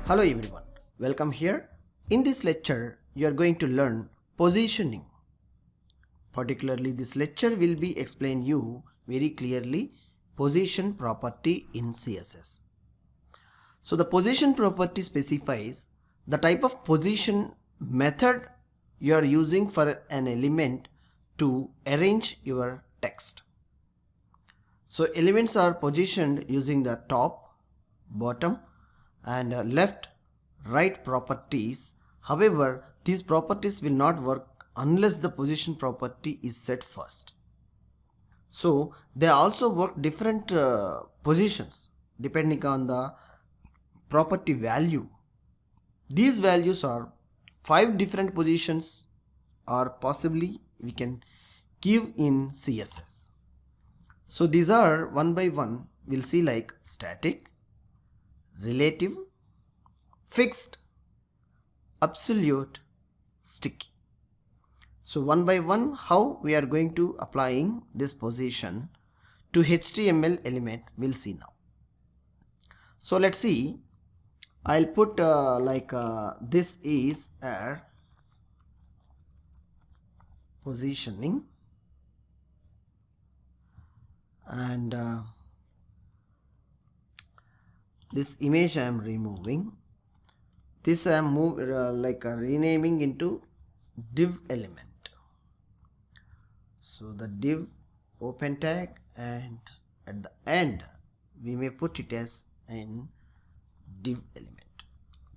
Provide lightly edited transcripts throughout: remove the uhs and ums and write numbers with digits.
Hello everyone, welcome here. In this lecture, you are going to learn positioning. Particularly this lecture will be explain you very clearly position property in CSS. So the position property specifies the type of position method you are using for an element to arrange your text. So elements are positioned using the top, bottom and left, right properties. However, these properties will not work unless the position property is set first. So they also work different positions depending on the property value. These values are 5 different positions or possibly we can give in CSS. So these are one by one. We'll see like static, relative, fixed, absolute, sticky. So one by one how we are going to applying this position to HTML element we'll see now. So let's see. I'll put this is a positioning and this image I am removing. This I am renaming into div element. So the div open tag and at the end we may put it as in div element.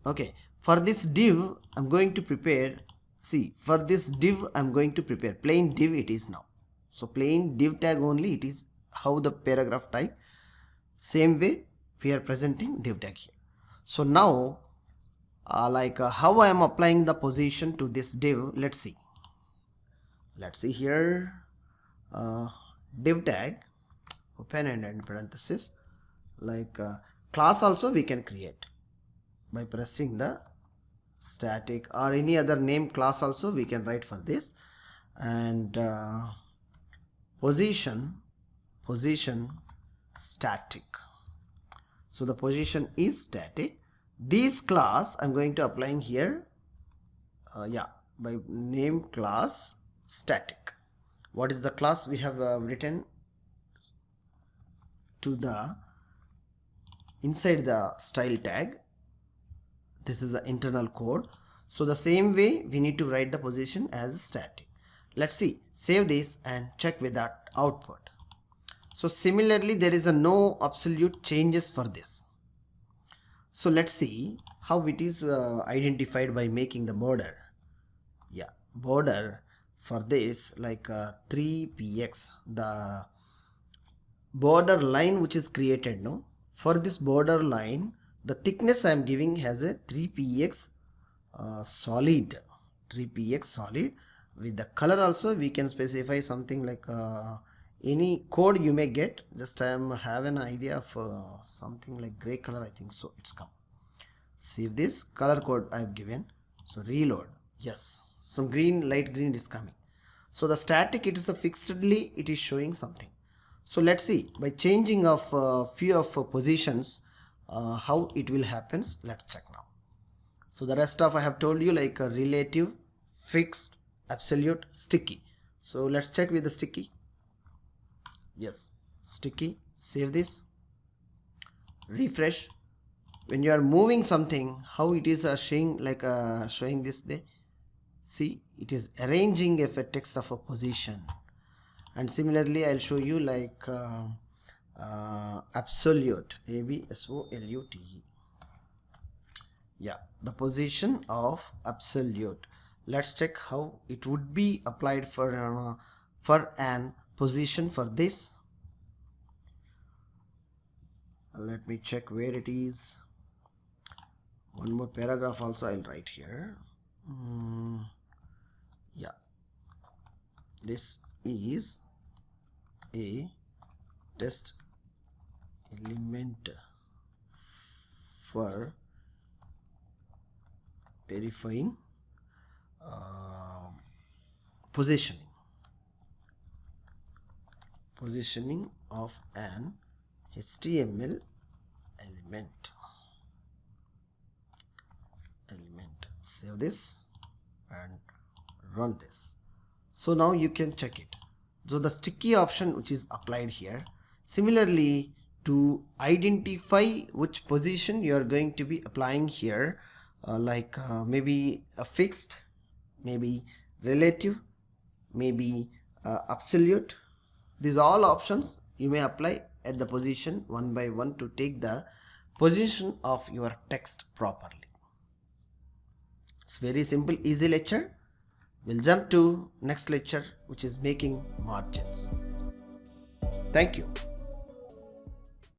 Okay, for this div I'm going to prepare, see for this div I'm going to prepare plain div it is now. So plain div tag only it is how the paragraph type, same way we are presenting div tag here. So now how I am applying the position to this div, let's see here. Div tag open and end parenthesis, class also we can create by pressing the static or any other name class also we can write for this, and position static. So the position is static. This class I'm going to applying here by name class static. What is the class we have written to the inside the style tag? This is the internal code. So the same way we need to write the position as static. Let's see, save this and check with that output. So similarly there is a no absolute changes for this. So let's see how it is identified by making the border. Border for this 3px, the border line which is created now. For this border line the thickness I am giving has a 3px solid, 3px solid. With the color also we can specify something like any code you may get. Just I am have an idea of something like gray color, I think so it's come. Save this color code I have given. So reload, yes, some green, light green is coming. So the static it is a fixedly it is showing something. So let's see by changing of few of positions how it will happens. Let's check now. So the rest of I have told you like a relative, fixed, absolute, sticky. So let's check with the sticky. Yes, sticky. Save this, refresh. When you are moving something, how it is showing showing this day. See, it is arranging a text of a position. And similarly I'll show you like absolute, absolute. The position of absolute. Let's check how it would be applied for an position for this. Let me check where it is. One more paragraph also I'll write here. This is a test element for verifying positioning of an HTML element. save this and run this. So now you can check it. So the sticky option which is applied here, similarly to identify which position you are going to be applying here, maybe a fixed, maybe relative, maybe absolute. These all options you may apply at the position one by one to take the position of your text properly. It's very simple, easy lecture. We'll jump to next lecture, which is making margins. Thank you.